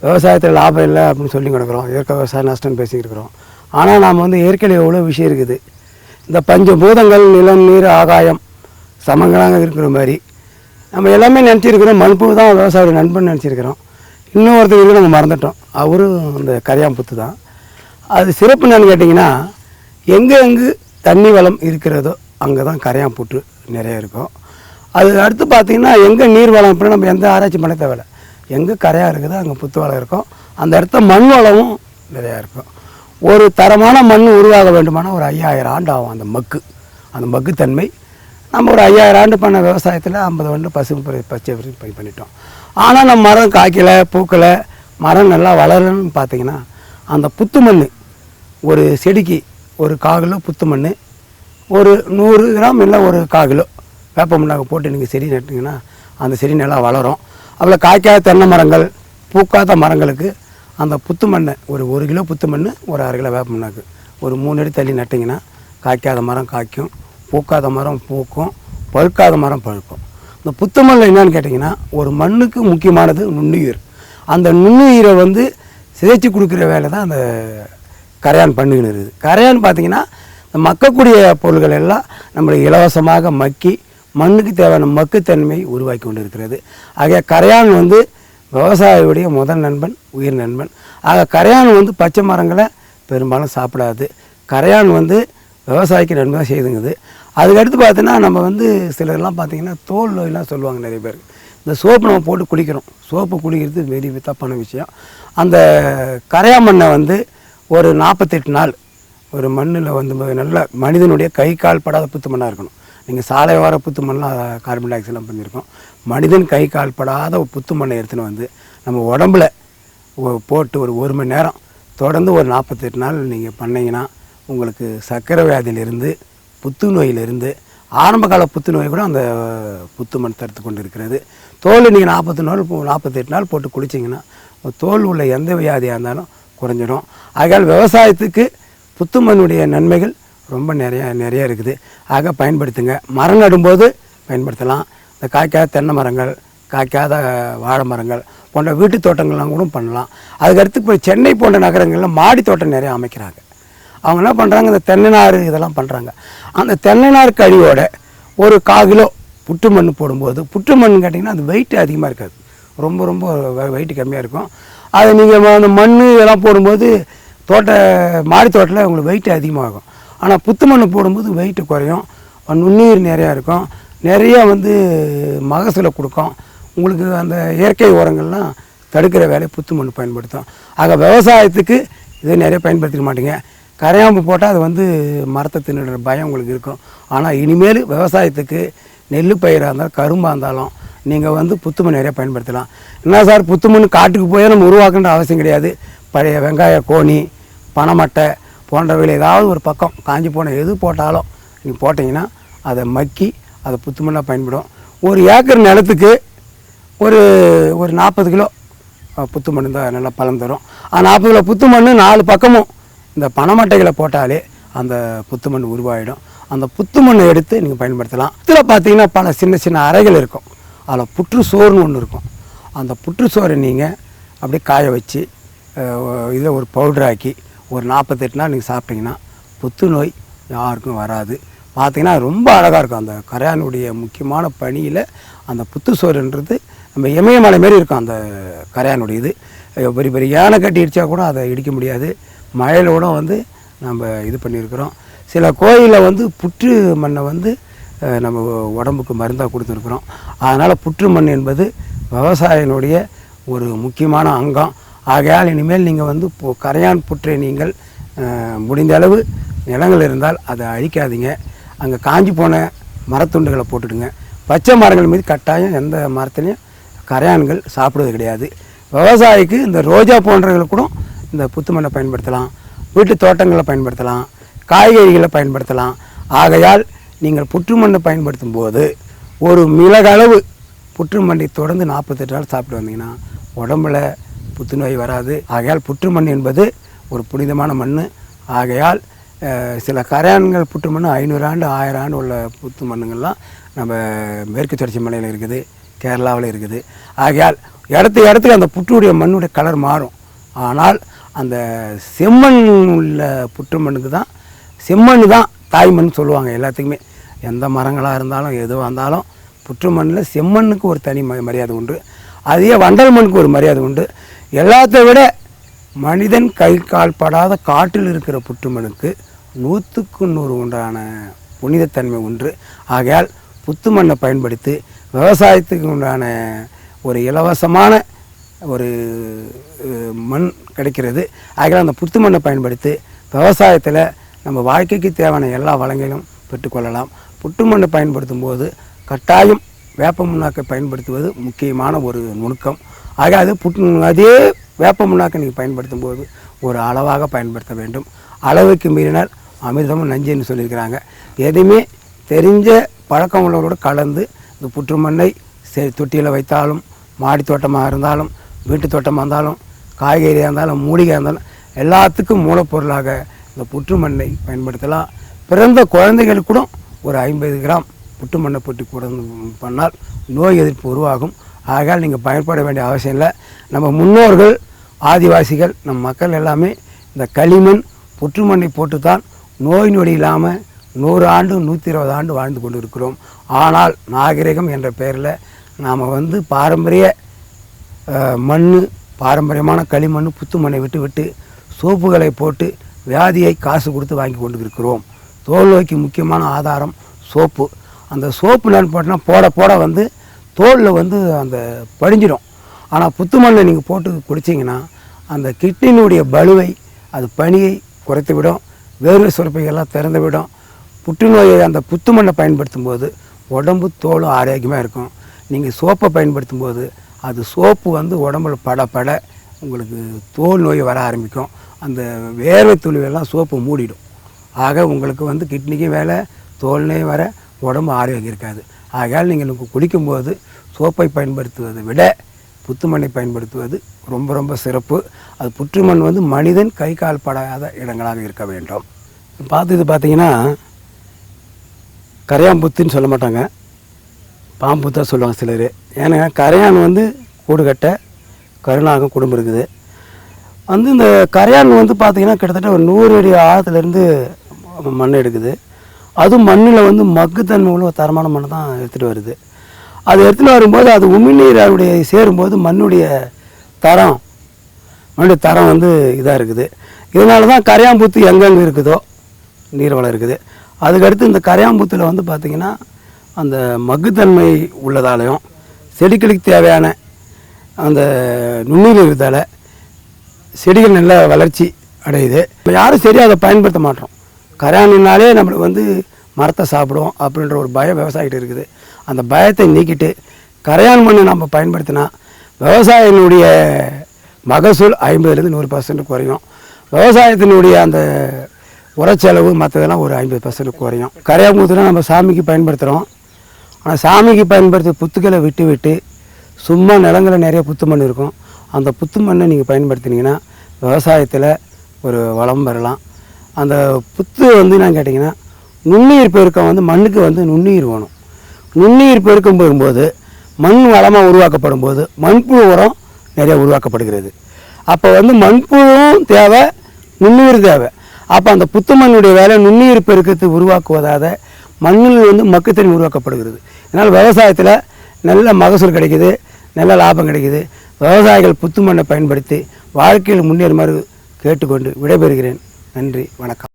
விவசாயத்தில் லாபம் இல்லை அப்படின்னு சொல்லி கிடக்கிறோம், இயற்கை விவசாயம் நஷ்டம்னு பேசிக்கிட்டு ஆனால் நாம் வந்து இயற்கையில் எவ்வளோ விஷயம் இருக்குது. இந்த பஞ்சபூதங்கள் நிலம் நீர் ஆகாயம் சமங்களாக இருக்கிற மாதிரி நம்ம எல்லாமே நினச்சிருக்கிறோம். மண்பு தான் விவசாய நண்பன் நினச்சிருக்கிறோம். இன்னொருத்தருக்கு நம்ம மறந்துட்டோம், அவரும் இந்த கரையாம்புத்து தான். அது சிறப்பு என்னன்னு கேட்டிங்கன்னா, எங்கே தண்ணி வளம் இருக்கிறதோ அங்கே தான் கரையாம்புற்று நிறைய இருக்கும். அது அடுத்து பார்த்திங்கன்னா எங்கே நீர் வளம் இப்போ நம்ம எந்த ஆராய்ச்சி பண்ண தேவையில்லை, எங்கே கரையாக இருக்குதோ அங்கே புத்து வளம் இருக்கும். அந்த இடத்த மண் வளமும் நிறையா இருக்கும். ஒரு தரமான மண் உருவாக வேண்டுமானால் ஒரு 5000 ஆண்டு ஆகும். அந்த மக்குத்தன்மை நம்ம ஒரு 5000 ஆண்டு பண்ண விவசாயத்தில் 50 ஆண்டு பச்சை பண்ணிட்டோம். ஆனால் நம்ம மரம் காய்க்கலை பூக்கலை, மரம் நல்லா வளரணும்னு பார்த்திங்கன்னா அந்த புத்து மண், ஒரு செடிக்கு ஒரு 1/4 கிலோ புத்து மண், ஒரு 100 கிராம் இல்லை ஒரு 1/4 கிலோ வேப்ப மண்ணாக போட்டு நீங்கள் செடி நட்டிங்கன்னா அந்த செடி நல்லா வளரும். அதில் காய்க்காத தென்னை மரங்கள் பூக்காத மரங்களுக்கு அந்த புத்து மண்ணை ஒரு 1 கிலோ புத்து மண், ஒரு 1/2 கிலோ வேப்ப மண்ணாக்கு ஒரு 3 அடி தள்ளி நட்டிங்கன்னா காய்க்காத மரம் காய்க்கும், பூக்காத மரம் பூக்கும், பழுக்காத மரம் பழுக்கும். இந்த புத்து மண்ணில் என்னன்னு கேட்டிங்கன்னா, ஒரு மண்ணுக்கு முக்கியமானது நுண்ணுயிர். அந்த நுண்ணுயிரை வந்து சிதைச்சி கொடுக்குற வேலை தான் அந்த கரையான் பண்ணிக்கின்னு இருக்குது. கரையான் பார்த்திங்கன்னா இந்த மக்கக்கூடிய பொருள்கள் எல்லாம் நம்மளுக்கு இலவசமாக மக்கி மண்ணுக்கு தேவையான மக்குத்தன்மை உருவாக்கி கொண்டு இருக்கிறது. ஆக கரையான் வந்து விவசாயியுடைய முதல் நண்பன், உயிர் நண்பன். ஆக கரையான் வந்து பச்சை மரங்களை பெரும்பாலும் சாப்பிடாது. கரையான் வந்து விவசாயிக்கு நன்மை செய்துங்குது. அதுக்கடுத்து பார்த்தீங்கன்னா நம்ம வந்து சிலர்லாம் பார்த்திங்கன்னா தோல் நோயெலாம் சொல்லுவாங்க நிறைய பேர். இந்த சோப்பு நம்ம போட்டு குளிக்கிறோம், சோப்பு குளிக்கிறது வெரி தப்பான விஷயம். அந்த கரையா மண்ணை வந்து ஒரு 48 நாள் ஒரு மண்ணில் வந்து நல்ல மனிதனுடைய கை கால் படாத புத்து மண்ணாக இருக்கணும். நீங்கள் சாலை வார புத்து மண்ணெலாம் கார்பன் டை ஆக்சைடெலாம் பண்ணியிருக்கோம். மனிதன் கை கால் படாத ஒரு புத்து மண்ணை எடுத்துன்னு வந்து நம்ம உடம்புல போட்டு ஒரு 1 மணி நேரம் தொடர்ந்து ஒரு 48 நாள் நீங்கள் பண்ணிங்கன்னா உங்களுக்கு சர்க்கரை வியாதியிலிருந்து புத்துநோயிலிருந்து ஆரம்ப கால புத்துநோய் கூட அந்த புத்து மண் தடுத்து கொண்டு இருக்கிறது. தோல் நீங்கள் 48 நாள் போட்டு குளிச்சிங்கன்னா தோல் உள்ள எந்த வியாதியாக இருந்தாலும் குறைஞ்சிடும். ஆகையால் விவசாயத்துக்கு புத்து மண்ணுடைய நன்மைகள் ரொம்ப நிறைய இருக்குது. ஆக பயன்படுத்துங்க. மரம் நடும்போது பயன்படுத்தலாம். இந்த காய்க்காத தென்னை மரங்கள், காய்க்காத வாழை மரங்கள் போன்ற வீட்டு தோட்டங்கள்லாம் கூட பண்ணலாம். அதுக்கடுத்து இப்போ சென்னை போன்ற நகரங்களில் மாடி தோட்டம் நிறைய அமைக்கிறாங்க. அவங்க என்ன பண்ணுறாங்க, இந்த தென்னை நார் இதெல்லாம் பண்ணுறாங்க. அந்த தென்னை நார் கழிவோட ஒரு 1/4 கிலோ புற்று மண் போடும்போது, புற்று மண் கேட்டிங்கன்னா அது வெயிட் அதிகமாக இருக்காது, ரொம்ப வெயிட் கம்மியாக இருக்கும். அதை நீங்கள் அந்த மண் இதெல்லாம் போடும்போது மாடி தோட்டத்தில் உங்களுக்கு வெயிட் அதிகமாகும். ஆனால் புத்து மண் போடும்போது வெயிட்டு குறையும், நுண்ணுயிர் நிறையா இருக்கும், நிறையா வந்து மகசூலை கொடுக்கும். உங்களுக்கு அந்த இயற்கை உரங்கள்லாம் தடுக்கிற வேலையை புத்து மண் பயன்படுத்தும். ஆக விவசாயத்துக்கு இதை நிறைய பயன்படுத்திக்க மாட்டீங்க. கரையாம்பு போட்டால் அது வந்து மரத்தை தின்னுற பயம் உங்களுக்கு இருக்கும். ஆனால் இனிமேல் விவசாயத்துக்கு நெல் பயிராக இருந்தாலும் கரும்பாக இருந்தாலும் நீங்கள் வந்து புத்து மண் நிறைய பயன்படுத்தலாம். என்ன சார் புத்து மண் காட்டுக்கு போய் நம்ம உருவாக்குன்ற அவசியம் கிடையாது. பழைய வெங்காய கோணி, பனைமட்டை போன்றவையில் ஏதாவது ஒரு பக்கம் காஞ்சி போன எது போட்டாலும் நீங்கள் போட்டிங்கன்னா அதை மக்கி அதை புத்து மண்ணாக பயன்படும். ஒரு ஏக்கர் நிலத்துக்கு ஒரு 40 கிலோ புத்து மண் தான் நல்லா பலன் தரும். அந்த 40 கிலோ புத்து மண் 4 பக்கமும் இந்த பனைமட்டைகளை போட்டாலே அந்த புத்து மண் உருவாகிடும். அந்த புத்து மண்ணை எடுத்து நீங்கள் பயன்படுத்தலாம். இதில் பார்த்தீங்கன்னா பல சின்ன அறைகள் இருக்கும். அதில் புற்றுச்சோறுன்னு ஒன்று இருக்கும். அந்த புற்றுச்சோறை நீங்கள் அப்படியே காய வச்சு இதை ஒரு பவுடராக்கி ஒரு 48 நாள் நீங்கள் சாப்பிட்டீங்கன்னா புத்துநோய் யாருக்கும் வராது. பார்த்திங்கன்னா ரொம்ப அழகாக இருக்கும். அந்த கரையானுடைய முக்கியமான பணியில் அந்த புத்துச்சோறுன்றது நம்ம இமயமலை மாரி இருக்கும். அந்த கரையானுடைய இது பெரிய யானை கட்டி இடித்தா கூட அதை இடிக்க முடியாது. மழையிலோட வந்து நம்ம இது பண்ணியிருக்கிறோம். சில கோயிலில் வந்து புற்று மண்ணை வந்து நம்ம உடம்புக்கு மருந்தாக கொடுத்துருக்குறோம். அதனால் புற்று மண் என்பது விவசாயினுடைய ஒரு முக்கியமான அங்கம். ஆகையால் இனிமேல் நீங்கள் வந்து கரையான் புற்றை நீங்கள் முடிந்த அளவு நிலங்கள் இருந்தால் அதை அழிக்காதீங்க. அங்கே காஞ்சி போன மரத்துண்டுகளை போட்டுடுங்க. பச்சை மரங்கள் மீது கட்டாயம் எந்த மரத்துலையும் கரையான்கள் சாப்பிடுவது கிடையாது. விவசாயிக்கு இந்த ரோஜா போன்றவர்கள் கூட இந்த புத்து மண்ணை பயன்படுத்தலாம், வீட்டு தோட்டங்களில் பயன்படுத்தலாம், காய்கறிகளை பயன்படுத்தலாம். ஆகையால் நீங்கள் புற்று மண்ணை பயன்படுத்தும் போது ஒரு மிளகளவு புற்று மண்ணை தொடர்ந்து 48 நாள் சாப்பிட்டு வந்தீங்கன்னா உடம்புல புத்துநோய் வராது. ஆகையால் புற்று மண் என்பது ஒரு புனிதமான மண். ஆகையால் சில கரையான்கள் புற்று மண் 500 ஆண்டு 1000 ஆண்டு உள்ள புத்து மண்ணுங்கள்லாம் நம்ம மேற்கு தொடர்ச்சி மலையில் இருக்குது, கேரளாவில் இருக்குது. ஆகையால் இடத்துக்கு அந்த புற்றுடைய மண்ணுடைய கலர் மாறும். ஆனால் அந்த செம்மண் உள்ள புற்று மண்ணுக்கு தான் செம்மண் தான் தாய்மண் சொல்லுவாங்க. எல்லாத்துக்குமே எந்த மரங்களாக இருந்தாலும் எதுவாக இருந்தாலும் புற்று மண்ணில் செம்மண்ணுக்கு ஒரு தனி மரியாதை உண்டு. அதே வண்டல் மண்ணுக்கு ஒரு மரியாதை உண்டு. எல்லாத்தை விட மனிதன் கை கால் படாத காட்டில் இருக்கிற புற்று மண்ணுக்கு 100க்கு 100 உண்டான புனிதத்தன்மை ஒன்று. ஆகையால் புத்து மண்ணை பயன்படுத்தி விவசாயத்துக்கு உண்டான ஒரு இலவசமான ஒரு மண் கிடைக்கிறது. ஆகையால் அந்த புத்து மண்ணை பயன்படுத்தி விவசாயத்தில் நம்ம வாழ்க்கைக்கு தேவையான எல்லா வளங்களும் பெற்றுக்கொள்ளலாம். புட்டு மண்ணை பயன்படுத்தும் போது கட்டாயம் வேப்ப முன்னாக்கை பயன்படுத்துவது முக்கியமான ஒரு நுணுக்கம். ஆக அதே வேப்ப முன்னாக்கை நீங்கள் பயன்படுத்தும் போது ஒரு அளவாக பயன்படுத்த வேண்டும். அளவுக்கு மீறினால் அமிர்தமும் நஞ்சுன்னு சொல்லியிருக்கிறாங்க. எதுவுமே தெரிஞ்ச பழக்கம் உள்ளவரோடு கலந்து இந்த புற்று மண்ணை தொட்டியில் வைத்தாலும், மாடி தோட்டமாக இருந்தாலும், வீட்டு தோட்டமாக இருந்தாலும், காய்கறியாக இருந்தாலும், மூலிகையாக இருந்தாலும் எல்லாத்துக்கும் மூலப்பொருளாக இந்த புற்று மண்ணை பயன்படுத்தலாம். பிறந்த குழந்தைகளுக்கு கூட ஒரு 50 கிராம் புற்று மண்ணை போட்டு கூட பண்ணால் நோய் எதிர்ப்பு உருவாகும். ஆகையால் நீங்கள் பயன்பட வேண்டிய அவசியம் இல்லை. நம்ம முன்னோர்கள் ஆதிவாசிகள் நம் மக்கள் எல்லாமே இந்த களிமண் புற்று மண்ணை போட்டு தான் நோய் நொடி இல்லாமல் 100 ஆண்டு 120 ஆண்டு வாழ்ந்து கொண்டு இருக்கிறோம். ஆனால் நாகரிகம் என்ற பெயரில் நாம் பாரம்பரிய மண், பாரம்பரியமான களிமண் புத்து மண்ணை விட்டு சோப்புகளை போட்டு வியாதியை காசு கொடுத்து வாங்கி கொண்டு இருக்கிறோம். தோல் நோய்க்கு முக்கியமான ஆதாரம் சோப்பு. அந்த சோப்பு நான் போட்டோன்னா போட தோலில் அந்த படிஞ்சிடும். ஆனால் புத்து மண்ணை நீங்கள் போட்டு குடிச்சிங்கன்னா அந்த கிட்னியினுடைய பலுவை அது பனியை குறைத்து விடும். வேர்வை சுரப்பைகள்லாம் திறந்து விடும். புற்றுநோயை அந்த புத்து மண்ணை பயன்படுத்தும் போது உடம்பு தோலும் ஆரோக்கியமாக இருக்கும். நீங்கள் சோப்பை பயன்படுத்தும் போது அது சோப்பு உடம்புல பட உங்களுக்கு தோல் நோய் வர ஆரம்பிக்கும். அந்த வேர்வை துளிவெல்லாம் சோப்பு மூடிடும். ஆக உங்களுக்கு கிட்னிக்கும் வேலை, தோல் நோய் வர, உடம்பு ஆரோக்கியம் இருக்காது. ஆகையால் நீங்கள் குடிக்கும்போது சோப்பை பயன்படுத்துவதை விட புத்து மண்ணை பயன்படுத்துவது ரொம்ப ரொம்ப சிறப்பு. அது புற்று மண் மனிதன் கை கால் படாத இடங்களாக இருக்க வேண்டும். பார்த்தீங்கன்னா கரையாம்புத்துன்னு சொல்ல மாட்டாங்க, பாம்புத்தான் சொல்லுவாங்க சிலர். ஏன்னா கரையான் கூடு கட்ட கருணாகம் குடும்பம் இருக்குது. இந்த கரையான் பார்த்தீங்கன்னா கிட்டத்தட்ட ஒரு 100 அடி ஆழத்துலேருந்து மண் எடுக்குது. அதுவும் மண்ணில் மக்குத்தன்மை உள்ள ஒரு தரமான மண்ணை தான் எடுத்துகிட்டு வருது. அது எடுத்துகிட்டு வரும்போது அது உமிழ்நீர் அவருடைய சேரும்போது மண்ணுடைய தரம் இதாக இருக்குது. இதனால தான் கரையாம்பூத்து எங்கெங்கே இருக்குதோ நீர்வளம் இருக்குது. அதுக்கடுத்து இந்த கரையாம்பூத்தில் பார்த்திங்கன்னா அந்த மக்குத்தன்மை உள்ளதாலையும் செடிகளுக்கு தேவையான அந்த நுண்ணுயிர் இருக்கிறதால செடிகள் நல்ல வளர்ச்சி அடையுது. இப்போ யாரும் சரியாக அதை பயன்படுத்த மாட்டோம். கரையானினாலே நம்மளுக்கு மரத்தை சாப்பிடும் அப்படின்ற ஒரு பயம் விவசாயிகிட்ட இருக்குது. அந்த பயத்தை நீக்கிட்டு கரையான் மண்ணை நம்ம பயன்படுத்தினா விவசாயினுடைய மகசூல் 50% 100% குறையும். விவசாயத்தினுடைய அந்த உரச்செலவு மற்றதெல்லாம் ஒரு 50% குறையும். கரையாம்பூத்துனா நம்ம சாமிக்கு பயன்படுத்துகிறோம். ஆனால் சாமிக்கு பயன்படுத்த புத்துக்களை விட்டு சும்மா நிலங்களில் நிறைய புத்து மண் இருக்கும். அந்த புத்து மண்ணை நீங்கள் பயன்படுத்தினீங்கன்னா விவசாயத்தில் ஒரு வளம் பெறலாம். அந்த புத்து நான் கேட்டிங்கன்னா நுண்ணுயிர் பெருக்கம் மண்ணுக்கு நுண்ணுயிர் வேணும். நுண்ணுயிர் பெருக்கம் பெறும்போது மண் வளமாக உருவாக்கப்படும் போது மண்புழு உரம் நிறைய உருவாக்கப்படுகிறது. அப்போ மண்புழுவும் தேவை, நுண்ணுயிர் தேவை. அப்போ அந்த புத்து மண்ணுடைய வேலை நுண்ணுயிர் பெருக்கத்தை உருவாக்குவதாக மண்ணில் மக்குத்தன்மை உருவாக்கப்படுகிறது. இதனால் விவசாயத்தில் நல்ல மகசூல் கிடைக்குது, நல்ல லாபம் கிடைக்குது. விவசாயிகள் புத்து மண்ணை பயன்படுத்தி வாழ்க்கையில் முன்னேறுமாறு கேட்டுக்கொண்டு விடைபெறுகிறேன். நன்றி, வணக்கம்.